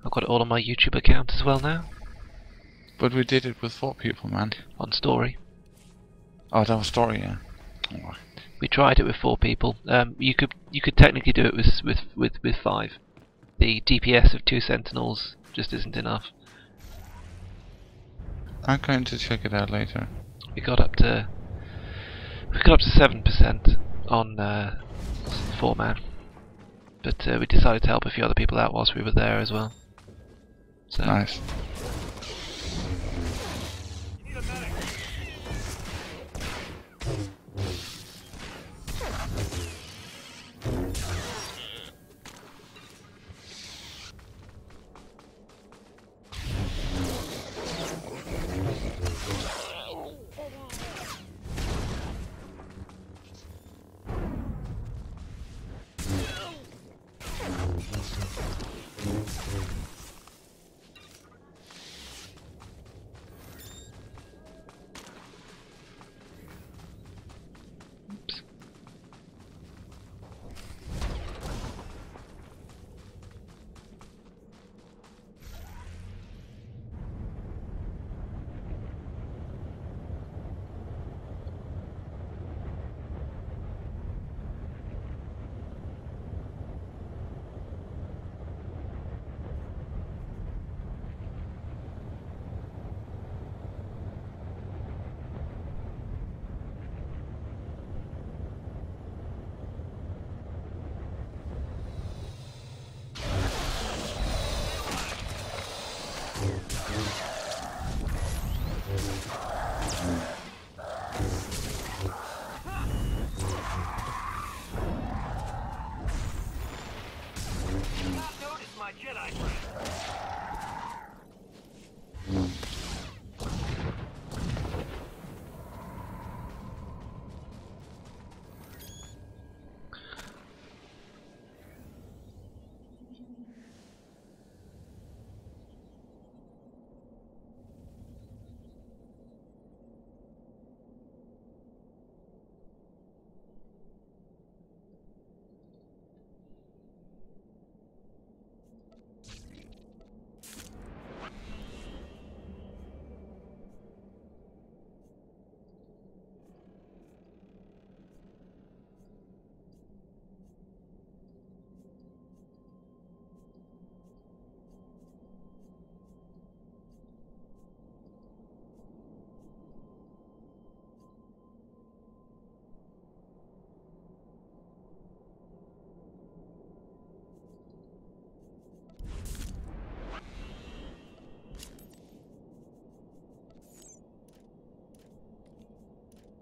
I've got it all on my YouTube account as well now. But we did it with 4 people, man. On story. Oh, that was story, yeah. Oh. We tried it with 4 people. You could technically do it with 5. The DPS of 2 Sentinels just isn't enough. I'm going to check it out later. We got up to 7% on 4-man, but we decided to help a few other people out whilst we were there as well. So. Nice.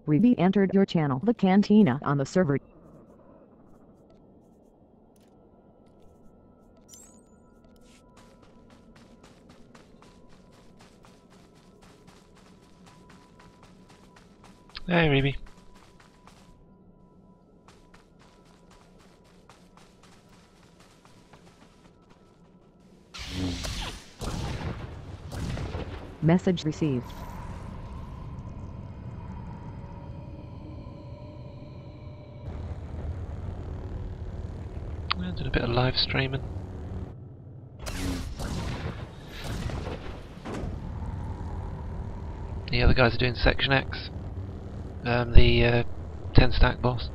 Revi entered your channel, the Cantina, on the server. Hey, Revi. Message received. I did a bit of live streaming. The other guys are doing Section X, the 10 stack boss.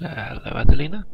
Hello, Adelina.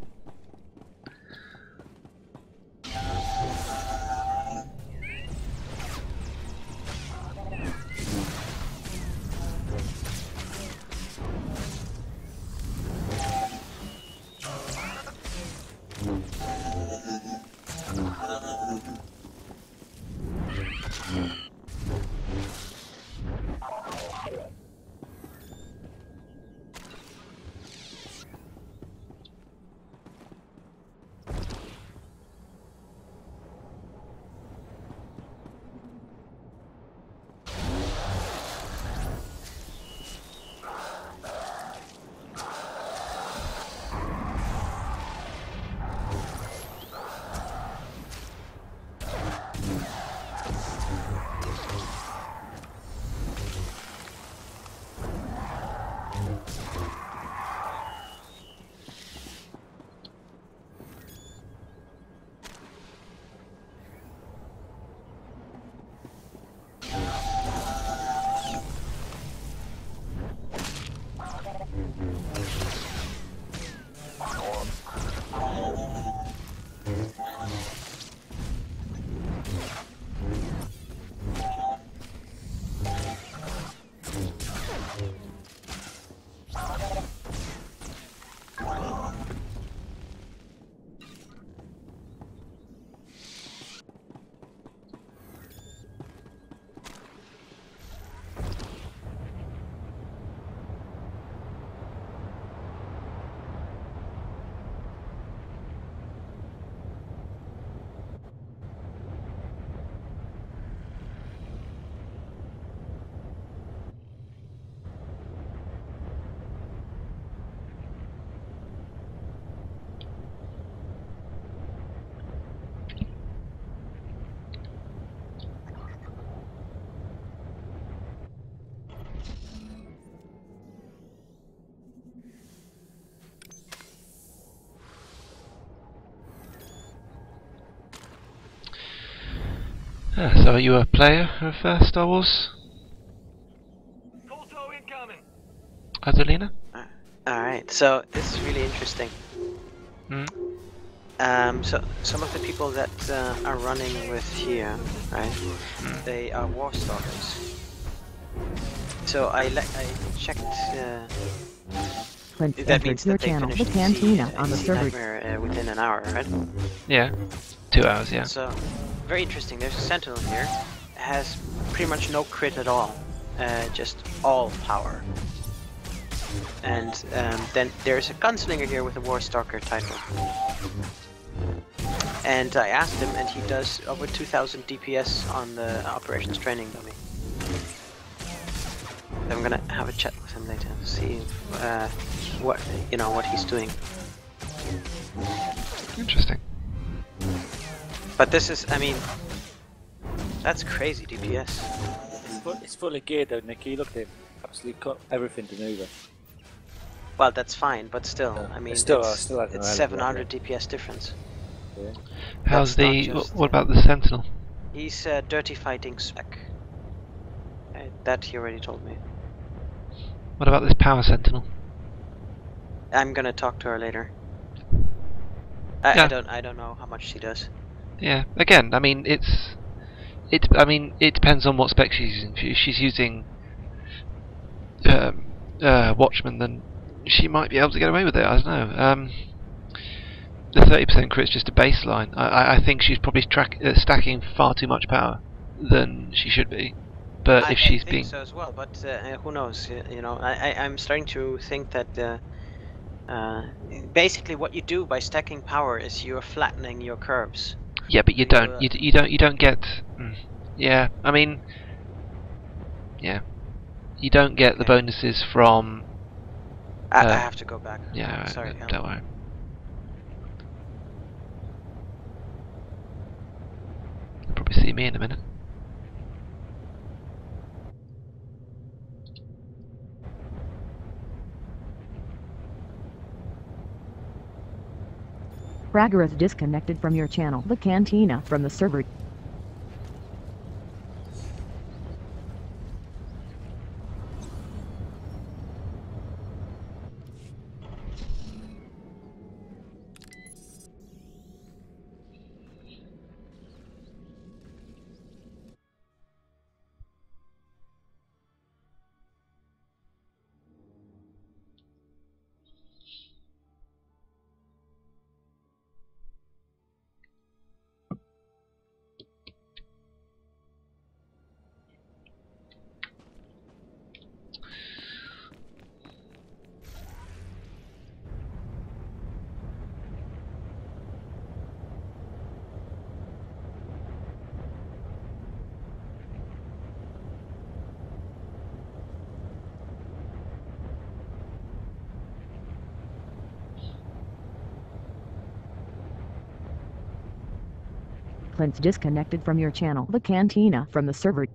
So are you a player of Star Wars? Adelina? Alright, so this is really interesting. So some of the people that are running with here, right? They are war stalkers. So I checked. Clint That means your that they channel, finished the Cantina, on the Sea server. Nightmare within an hour, right? Yeah. 2 hours, yeah. So very interesting. There's a Sentinel here. Has pretty much no crit at all, just all power. And then there's a gunslinger here with a war stalker title. And I asked him, and he does over 2000 DPS on the operations training dummy. I'm gonna have a chat with him later to see what he's doing. Interesting. But this is, I mean, that's crazy DPS. It's fully geared though, Nicky. Look at him. Absolutely cut everything to move it. Well, that's fine, but still, Yeah. I mean, It's it's 700 DPS difference. Yeah. How's That's the... not just, what about the Sentinel? He's dirty fighting spec. That he already told me. What about this Power Sentinel? I'm gonna talk to her later. Yeah. I don't know how much she does. Yeah, again, I mean, it depends on what spec she's using. If she's using Watchman, then she might be able to get away with it, I don't know. The 30% crit's just a baseline. I think she's probably stacking far too much power than she should be. But if she's I think being... so as well, but who knows, you know, I'm starting to think that basically what you do by stacking power is you're flattening your curves. Yeah, but you don't get... yeah, I mean... Yeah. You don't get the bonuses from... I have to go back. Yeah, sorry. don't worry. You'll probably see me in a minute. Fragger is disconnected from your channel, the Cantina, from the server. participants disconnected from your channel, the Cantina, from the server.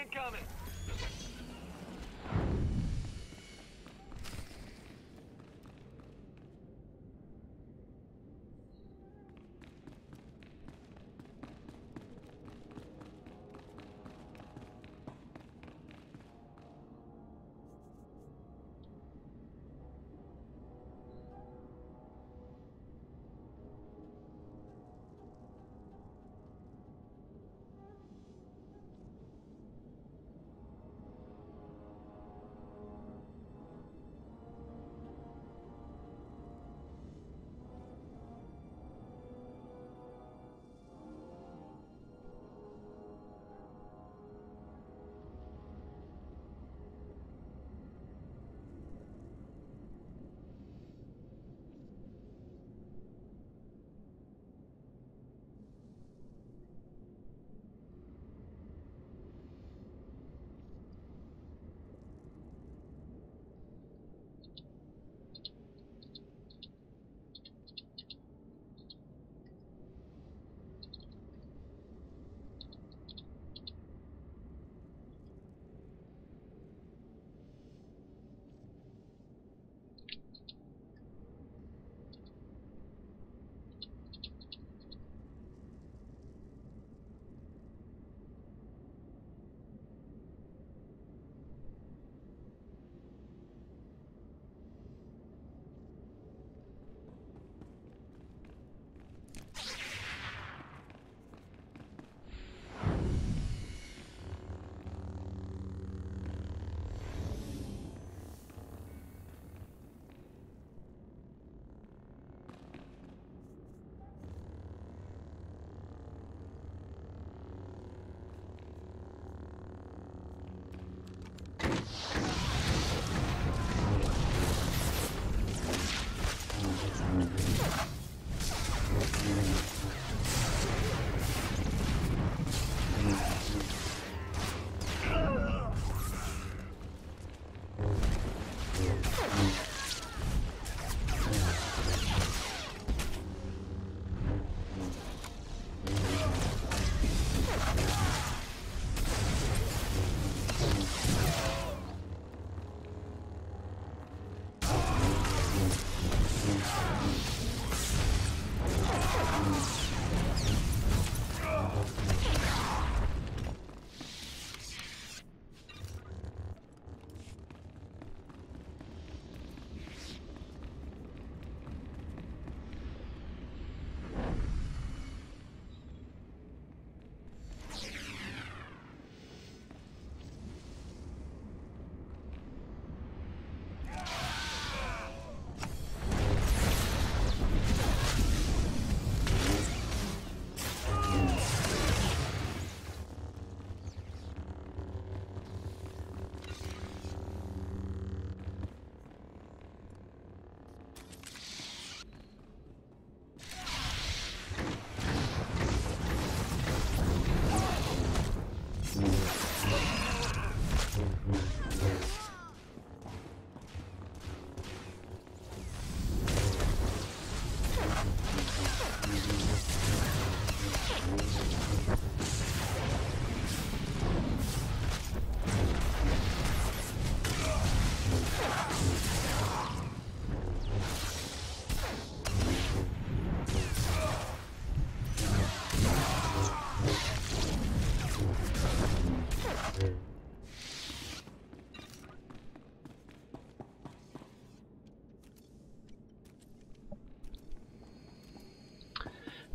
Incoming!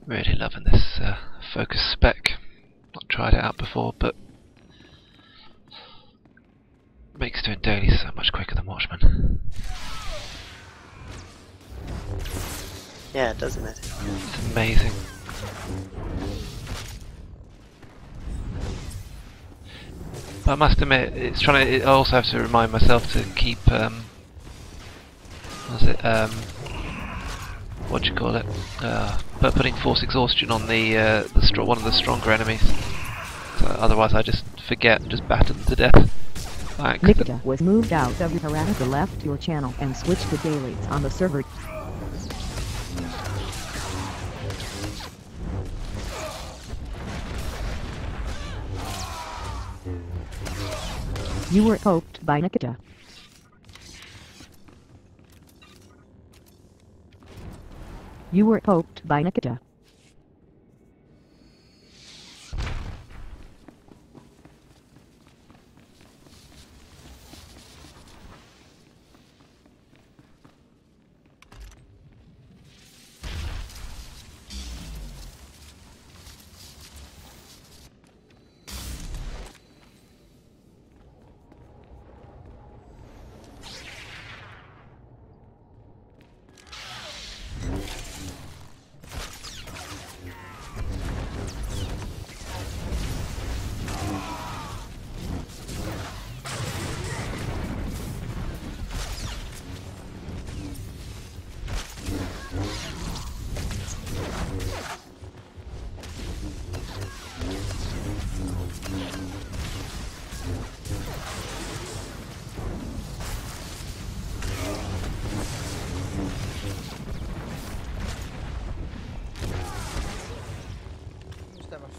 Really loving this focus spec. Not tried it out before, but makes doing dailies so much quicker than Watchmen. Yeah, doesn't it? It's amazing. But I must admit, it's trying to. I also have to remind myself to keep. What do you call it? But putting force exhaustion on the one of the stronger enemies. So otherwise, I just forget and just batter them to death. By accident. Nikita was moved out of your Harada, left your channel and switched to dailies on the server. You were poked by Nikita. You were poked by Nikita.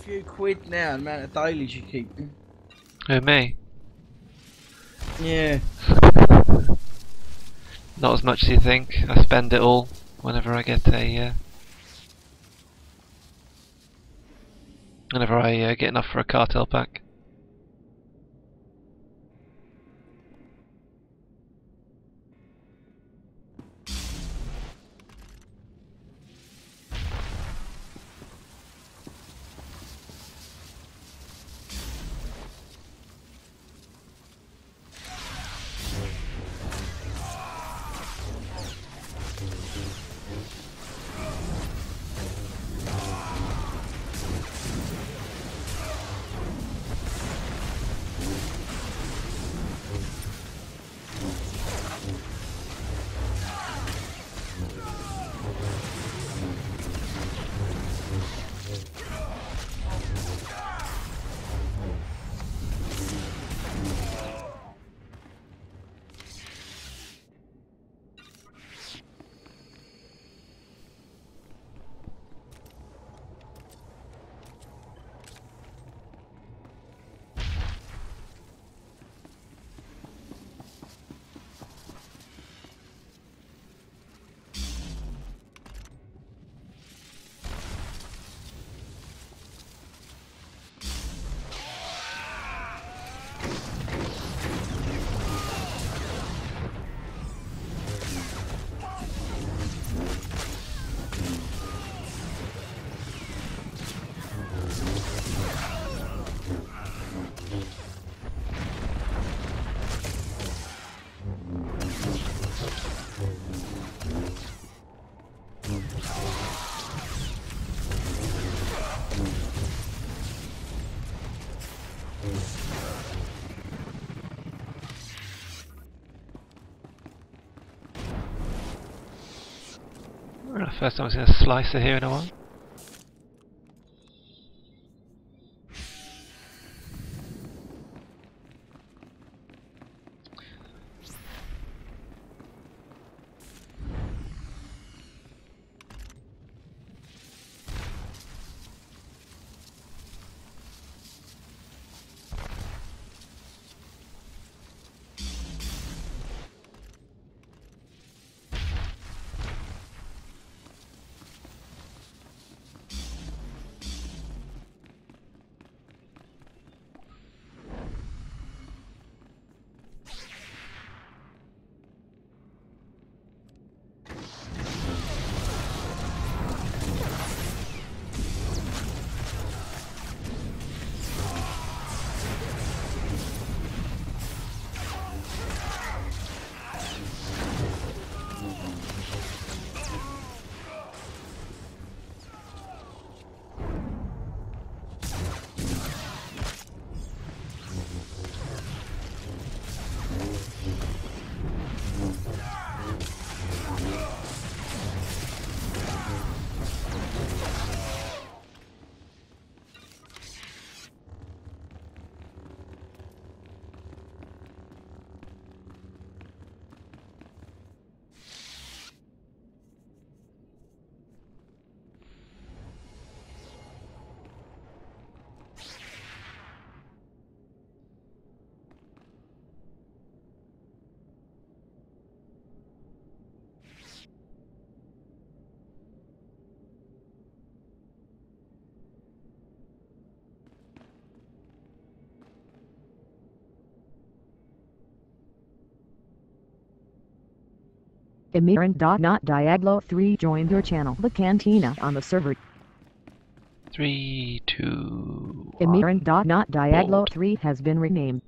Few quid now, the amount of dailies you keep. Who, me? Yeah. Not as much as you think. I spend it all whenever I get a. Whenever I get enough for a cartel pack. First time I've seen a slicer here in a while. Imminent. Not Diaglo 3 joined your channel. The Cantina on the server. 3, 2, 1. Imminent. Not Diaglo 3 has been renamed.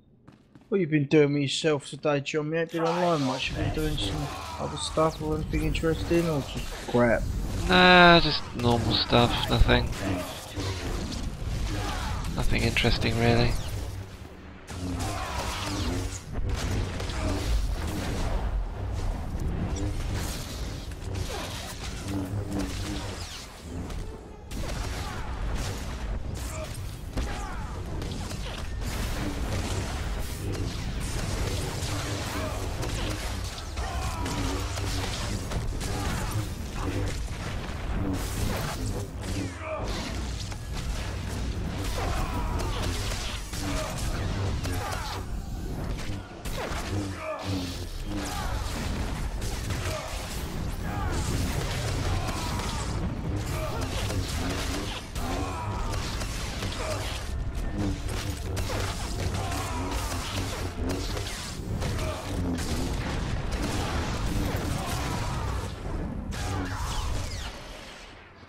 What you been doing with yourself today, John? You ain't been online much. You been doing some other stuff or anything interesting, or just crap? Nah, just normal stuff. Nothing interesting really.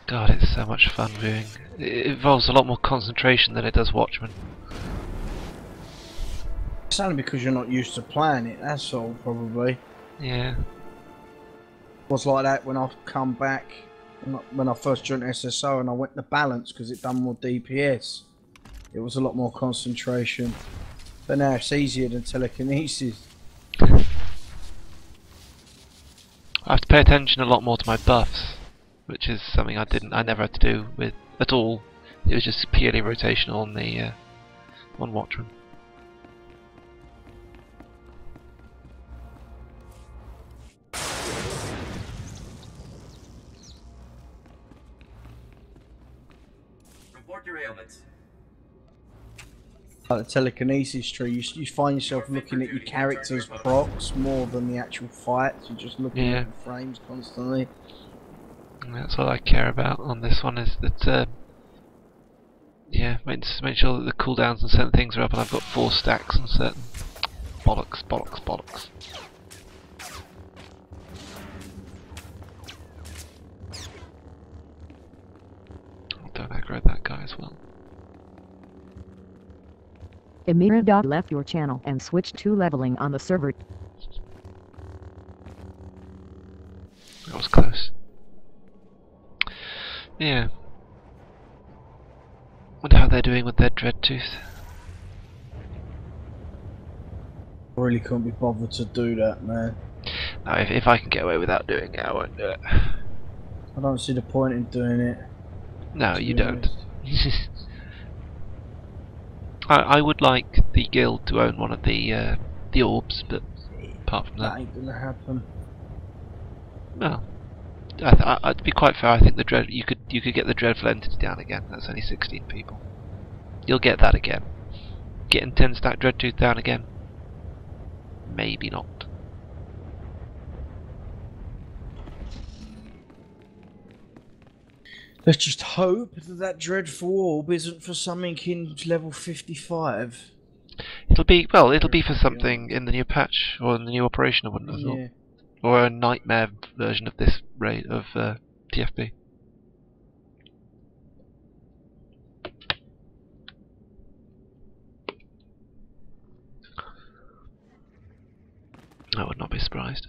God, it's so much fun viewing. It involves a lot more concentration than it does Watchmen. It's only because you're not used to playing it, that's all, probably. Yeah. It was like that when I come back, when I first joined SSO and I went to balance because it done more DPS. It was a lot more concentration. But now it's easier than telekinesis. I have to pay attention a lot more to my buffs, which is something I never had to do with at all. It was just purely rotational on the on Watchmen. Report your ailments. Like the telekinesis tree, you find yourself looking at your character's procs more than the actual fights. You're just looking at the frames constantly. And that's all I care about on this one, is that make sure that the cooldowns and certain things are up, and I've got 4 stacks and certain bollocks. Don't aggro that guy as well. Imminent. Left your channel and switched to leveling on the server. That was close. Yeah. Wonder how they're doing with their Dreadtooth. I really couldn't be bothered to do that, man. No, if I can get away without doing it, I won't do it. I don't see the point in doing it. No, to you be don't. honest. I would like the guild to own one of the orbs, but apart from That that, ain't gonna happen. well, to be quite fair, I think the you could get the dreadful entity down again. That's only 16 people. You'll get that again. Getting 10 stack Dreadtooth down again? Maybe not. Let's just hope that that dreadful orb isn't for something in level 55. It'll be for something in the new patch or in the new operation. I wouldn't have thought, Yeah. or a nightmare version of this rate of TFB. I would not be surprised.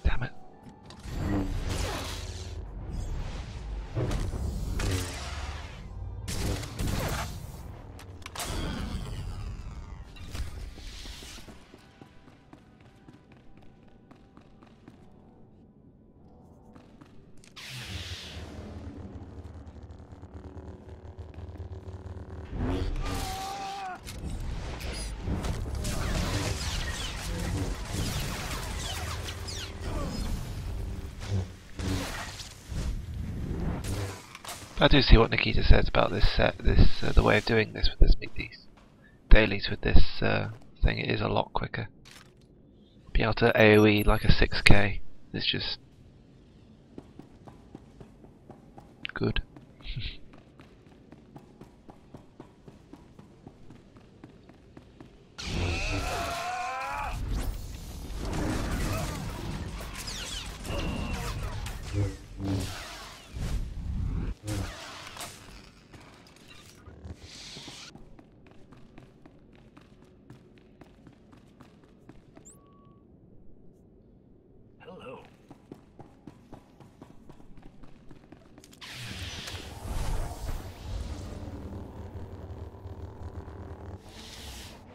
Damn it. I do see what Nikita says about this the way of doing this with these dailies with this thing. It is a lot quicker. Be able to AoE like a 6k is just good. Hello.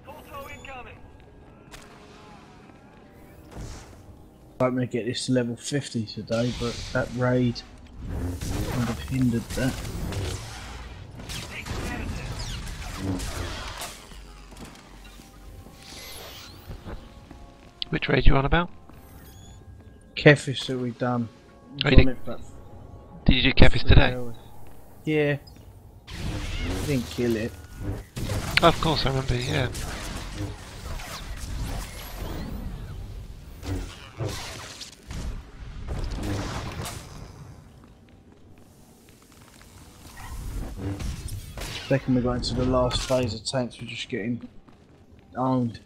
Auto incoming. I'm gonna get this to level 50 today, but that raid kind of hindered that. Which raid you on about? Kephis that we've done. Oh, you Done did- it for Did you do Kephis 3 today? hours. Yeah. I didn't kill it. Oh, of course, I remember. Yeah. Second we got into the last phase of tanks, we're just getting owned.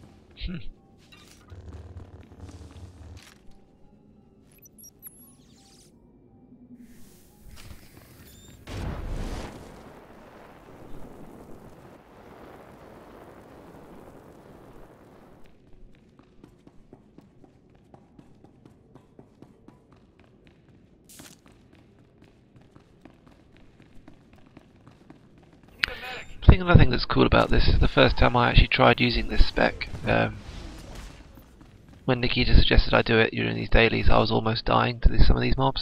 I think another thing that's cool about this is the first time I actually tried using this spec. When Nikita suggested I do it during these dailies, I was almost dying to some of these mob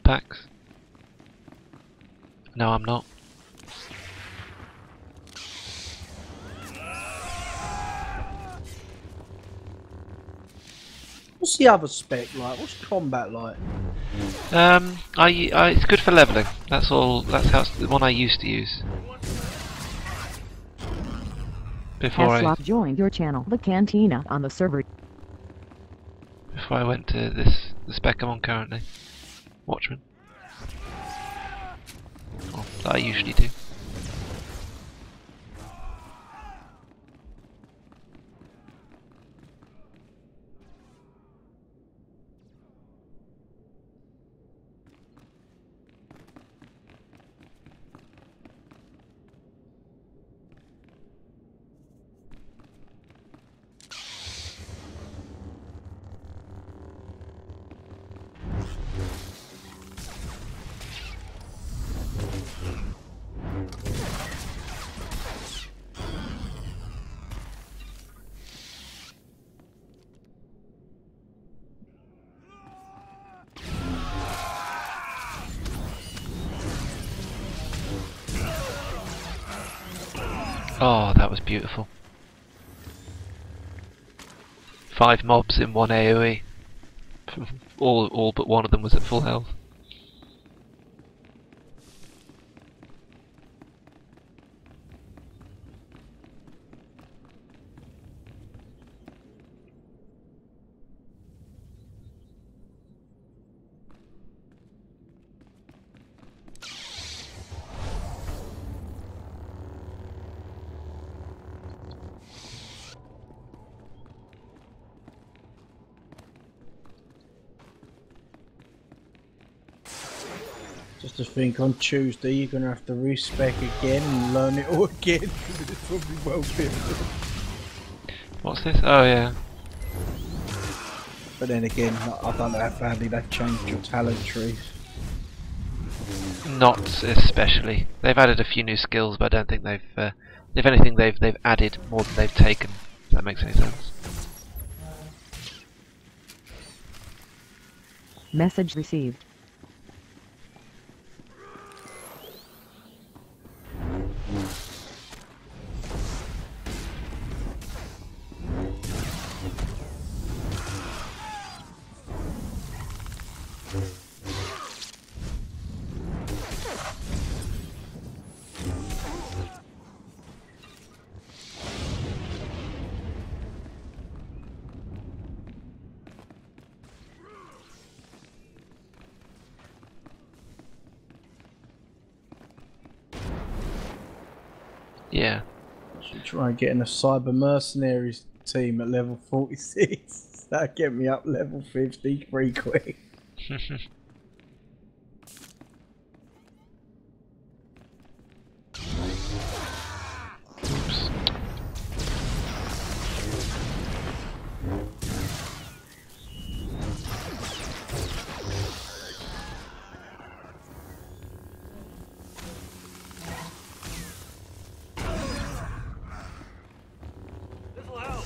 packs. No, I'm not. What's the other spec like? What's combat like? It's good for leveling. That's all. That's how the one I used to use. Before Slot joined your channel, the Cantina, on the server. before I went to the spec I'm on currently, Watchman. Well, that I usually do. Oh, that was beautiful. 5 mobs in one AoE. all but one of them was at full health. Just to think, on Tuesday you're going to have to respec again and learn it all again. It's probably well different. What's this? Oh yeah. But then again, I don't know how badly they've changed your talent trees. Not especially. They've added a few new skills, but I don't think they've. If anything, they've added more than they've taken. If that makes any sense. Message received. Yeah. Should try getting a cyber mercenaries team at level 46. That'd get me up level 50 pretty quick. Oops. This'll help.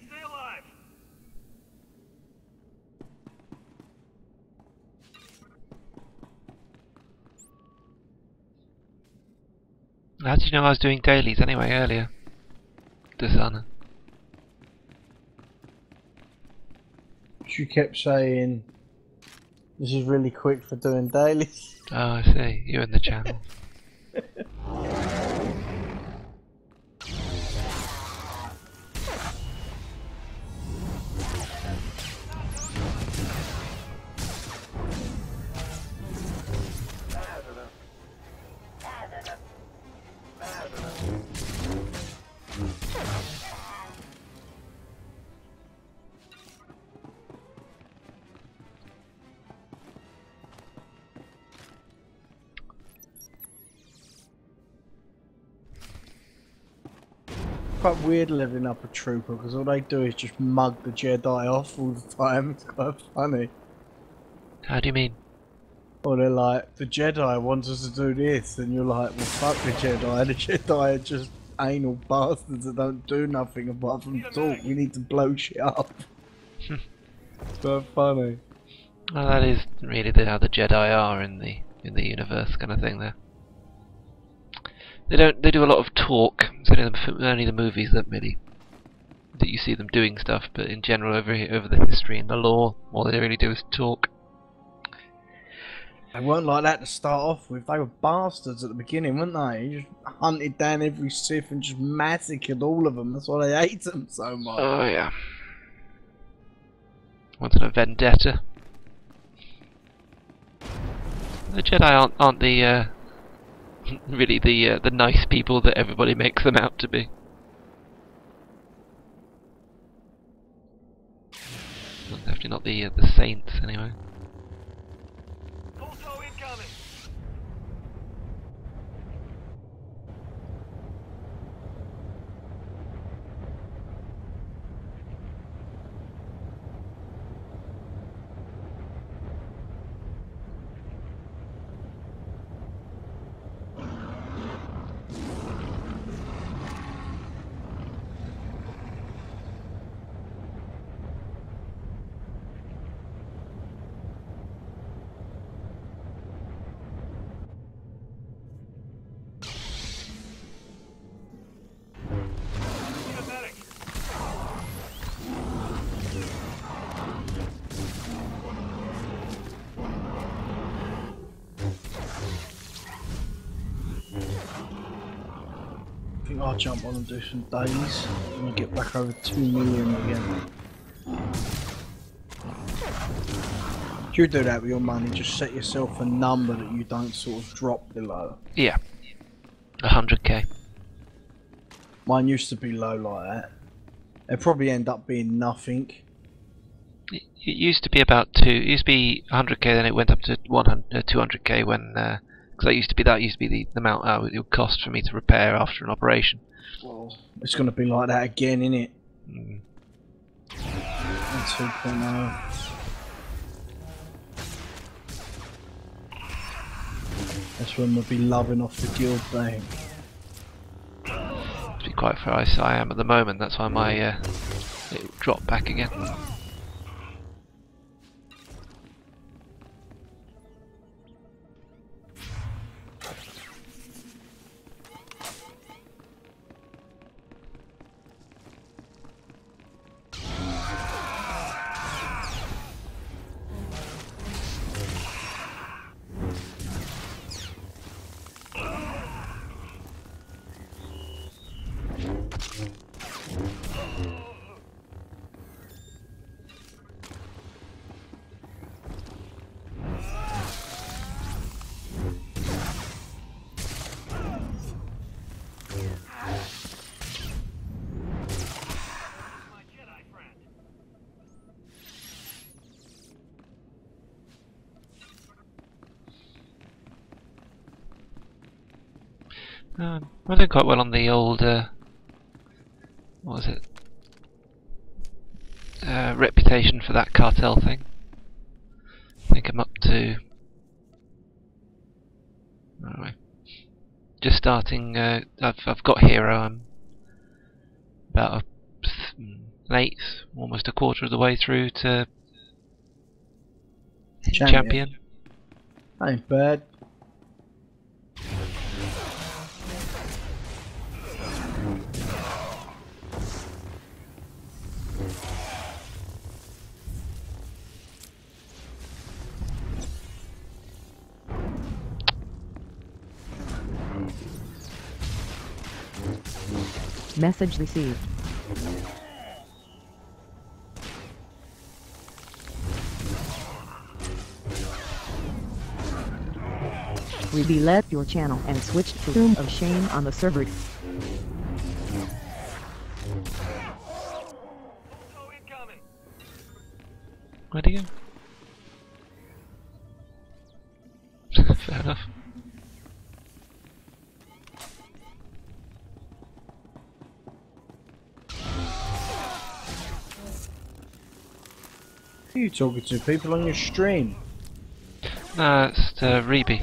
Stay alive. How did you know I was doing dailies anyway earlier? Dishonor. She kept saying, this is really quick for doing dailies. Oh, I see. You're in the channel. Quite weird leveling up a trooper because all they do is just mug the Jedi off all the time. It's quite funny. How do you mean? Or they're like, the Jedi wants us to do this, and you're like, well fuck the Jedi. The Jedi are just anal bastards that don't do nothing apart from talk. We need to blow shit up. It's quite funny. Well, that is really how the Jedi are in the universe, kind of thing. There. They do a lot of talk. It's only the movies that really that you see them doing stuff, but in general over the history and the lore, all they really do is talk. They weren't like that to start off with. They were bastards at the beginning, weren't they? You just hunted down every Sith and just massacred all of them. That's why they hate them so much. Oh yeah. Wanted a vendetta. The Jedi aren't the really the nice people that everybody makes them out to be. Definitely not the saints anyway. I think I'll jump on and do some dailies and we'll get back over 2 million again. If you do that with your money, just set yourself a number that you don't sort of drop below. Yeah. 100k. Mine used to be low like that. It'd probably end up being nothing. It used to be about it used to be 100k, then it went up to 200k when because that used to be the amount it would cost for me to repair after an operation. Well, it's going to be like that again, innit? Mm. 2.0. That's when we'll be loving off the guild bank. To be quite fair, I am at the moment. That's why my it dropped back again. I did quite well on the old, what was it? Reputation for that cartel thing. I think I'm up to... Anyway. Just starting, I've got Hero, I'm about an eighth, almost a quarter of the way through to Champion. Ain't bad. Message received. We left your channel and switched to Room of Shame on the server. Where'd he go? Fair enough. Who are you talking to? People on your stream? No, it's Reeby.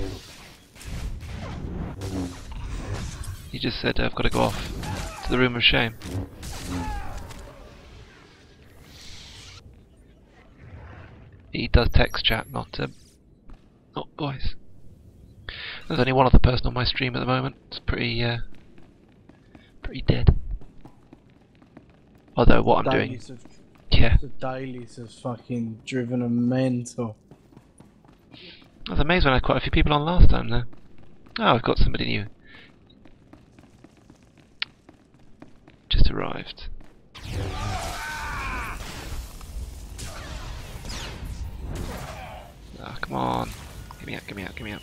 He just said I've got to go off to the Room of Shame. He does text chat, not voice. There's only one other person on my stream at the moment. It's pretty dead. Although what I'm doing, Dailies have, yeah, the dailies have fucking driven them mental. I was amazed when I had quite a few people on last time though. Oh, I've got somebody new. Just arrived. Ah, come on. Get me out, get me out, get me out.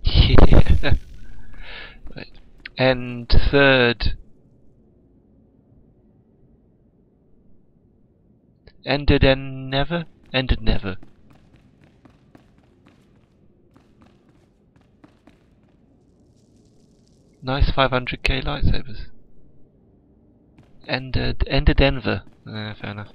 Yeah. Right. End third. Ended and never? Ended never. Nice 500k lightsabers. Ended Denver. Fair enough.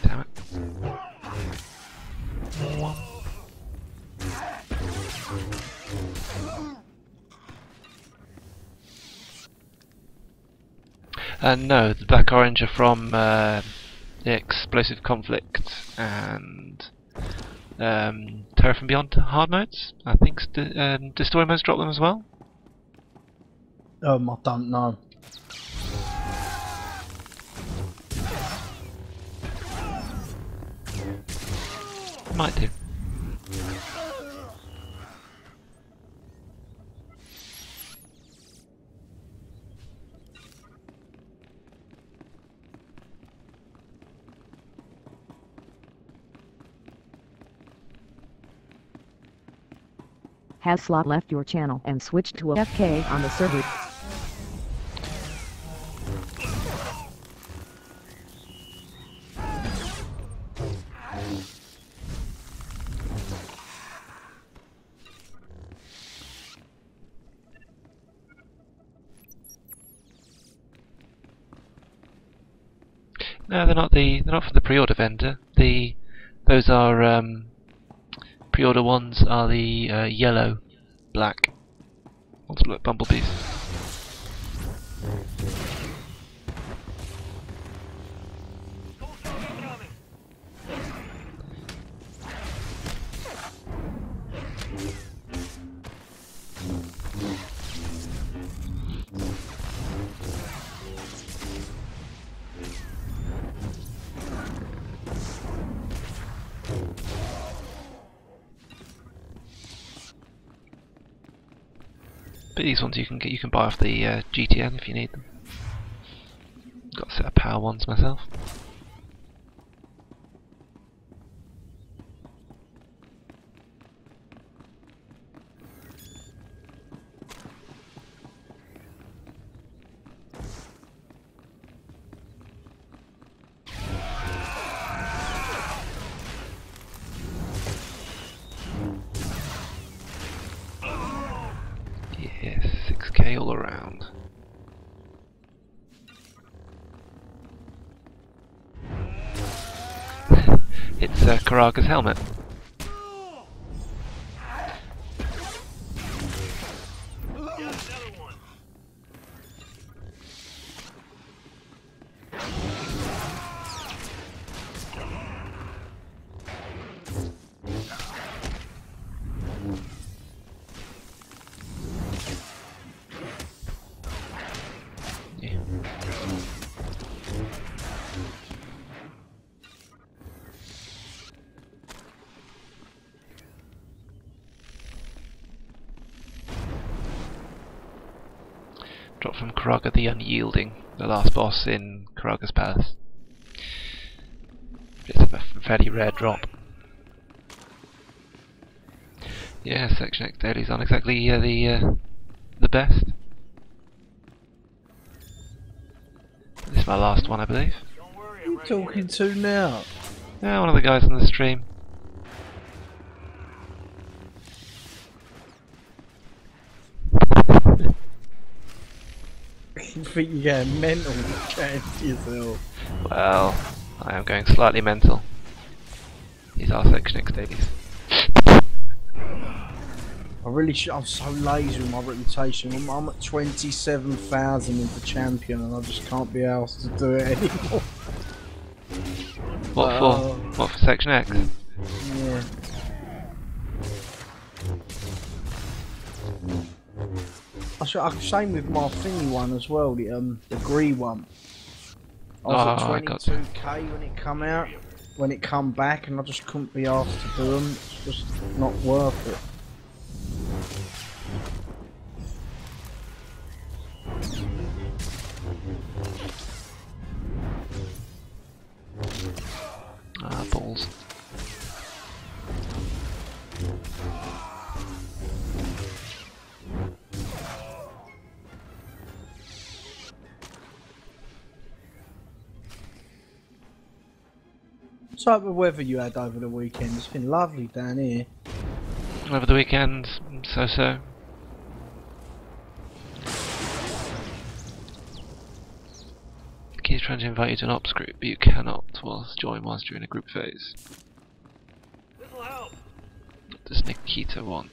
Damn it. No, the black orange are from the explosive conflict and Terra from Beyond hard modes. I think do story modes drop them as well? I don't know. Might do. Has Slot left your channel and switched to AFK on the server? No, they're not from the pre-order vendor. Those are pre-order ones are the yellow, black. Ones look like bumblebees. But these ones you can buy off the GTN if you need them. Got a set of power ones myself. Yes, 6k all around. It's Karaga's helmet. Yeah. Drop from Karaga the Unyielding, the last boss in Karaga's Palace. It's a fairly rare drop. Yeah, Section X Dailies aren't exactly the best. This is my last one, I believe. Who are you talking to now? Yeah, one of the guys on the stream. think you're getting mental chatting to yourself. Well, I am going slightly mental. These are Section X Dailies. I'm so lazy with my reputation. I'm at 27,000 as the champion and I just can't be asked to do it anymore. What for? What for Section X? Yeah. Same with my thingy one as well, the grey one. I was at 22k when it come out, when it come back, and I just couldn't be asked to do them. It's just not worth it. Ah, balls. What type of weather you had over the weekend? It's been lovely down here. Over the weekend, so. He's trying to invite you to an ops group, but you cannot join whilst you're in a group phase. This'll help. What does Nikita want?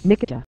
Nikita.